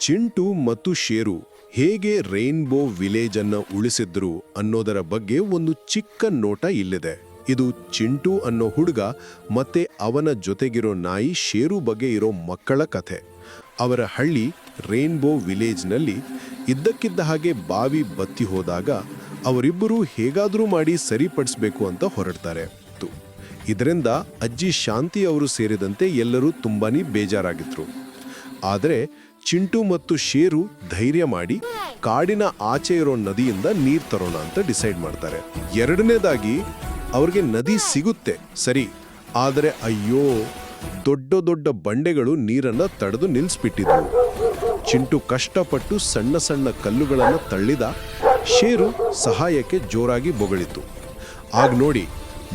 ಚಿಂಟು ಮತ್ತು ಶೇರು ಹೇಗೆ rainbow village ಅನ್ನ ಉಳಿಸಿದ್ರು ಅನ್ನೋದರ ಬಗ್ಗೆ ಒಂದು ಚಿಕ್ಕ ನೋಟ ಇಲ್ಲಿದೆ. ಇದು ಚಿಂಟು ಅನ್ನೋ ಹುಡುಗ ಮತ್ತೆ ಅವನ ಜೊತೆಗಿರೋ ನಾಯಿ ಶೇರು ಬಗ್ಗೆ ಇರೋ ಮಕ್ಕಳ ಕಥೆ. ಅವರ ಹಳ್ಳಿ ರೈನ್ಬೋ ವಿಲೇಜ್ನಲ್ಲಿ ಇದ್ದಕ್ಕಿದ್ದ ಹಾಗೆ ಬಾವಿ ಬತ್ತಿ ಹೋದಾಗ ಅವರಿಬ್ಬರೂ ಹೇಗಾದರೂ ಮಾಡಿ ಸರಿಪಡಿಸಬೇಕು ಅಂತ ಹೊರಡ್ತಾರೆ. ಇದರಿಂದ ಅಜ್ಜಿ ಶಾಂತಿ ಅವರು ಸೇರಿದಂತೆ ಎಲ್ಲರೂ ತುಂಬಾನೇ ಬೇಜಾರಾಗಿದ್ರು. ಆದರೆ ಚಿಂಟು ಮತ್ತು ಶೇರು ಧೈರ್ಯ ಮಾಡಿ ಕಾಡಿನ ಆಚೆ ಇರೋ ನದಿಯಿಂದ ನೀರು ತರೋಣ ಅಂತ ಡಿಸೈಡ್ ಮಾಡ್ತಾರೆ. ಎರಡನೇದಾಗಿ ಅವ್ರಿಗೆ ನದಿ ಸಿಗುತ್ತೆ ಸರಿ, ಆದರೆ ಅಯ್ಯೋ ದೊಡ್ಡ ದೊಡ್ಡ ಬಂಡೆಗಳು ನೀರನ್ನ ತಡೆದು ನಿಲ್ಲಿಸ್ಬಿಟ್ಟಿದ್ವು. ಚಿಂಟು ಕಷ್ಟಪಟ್ಟು ಸಣ್ಣ ಸಣ್ಣ ಕಲ್ಲುಗಳನ್ನು ತಳ್ಳಿದ, ಶೇರು ಸಹಾಯಕ್ಕೆ ಜೋರಾಗಿ ಬೊಗಳಿತು. ಆಗ ನೋಡಿ,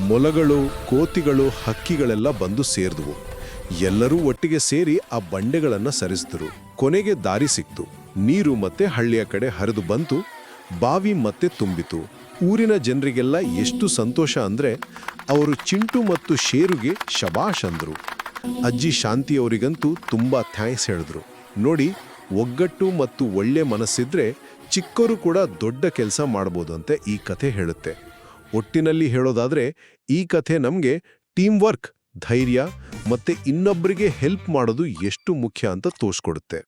ಮೊಲಗಳು, ಕೋತಿಗಳು, ಹಕ್ಕಿಗಳೆಲ್ಲ ಬಂದು ಸೇರಿದ್ವು. ಎಲ್ಲರೂ ಒಟ್ಟಿಗೆ ಸೇರಿ ಆ ಬಂಡೆಗಳನ್ನು ಸರಿಸಿದ್ರು. ಕೊನೆಗೆ ದಾರಿ ಸಿಕ್ತು. ನೀರು ಮತ್ತೆ ಹಳ್ಳಿಯ ಕಡೆ ಹರಿದು ಬಂತು. ಬಾವಿ ಮತ್ತೆ ತುಂಬಿತು. ಊರಿನ ಜನರಿಗೆಲ್ಲ ಎಷ್ಟು ಸಂತೋಷ ಅಂದ್ರೆ ಅವರು ಚಿಂಟು ಮತ್ತು ಶೇರುಗೆ ಶಬಾಷ್ ಅಂದ್ರು. ಅಜ್ಜಿ ಶಾಂತಿಯವರಿಗಂತೂ ತುಂಬಾ ಥ್ಯಾಂಕ್ಸ್ ಹೇಳಿದ್ರು. ನೋಡಿ, ಒಗ್ಗಟ್ಟು ಮತ್ತು ಒಳ್ಳೆ ಮನಸ್ಸಿದ್ರೆ ಚಿಕ್ಕವರು ಕೂಡ ದೊಡ್ಡ ಕೆಲಸ ಮಾಡ್ಬೋದು ಅಂತ ಈ ಕಥೆ ಹೇಳುತ್ತೆ. ಒಟ್ಟಿನಲ್ಲಿ ಹೇಳೋದಾದ್ರೆ ಈ ಕಥೆ ನಮಗೆ ಟೀಮ್ ವರ್ಕ್, ಧೈರ್ಯ ಮತ್ತೆ ಇನ್ನೊಬ್ಬರಿಗೆ ಹೆಲ್ಪ್ ಮಾಡೋದು ಎಷ್ಟು ಮುಖ್ಯ ಅಂತ ತೋರಿಸ್ಕೊಡುತ್ತೆ.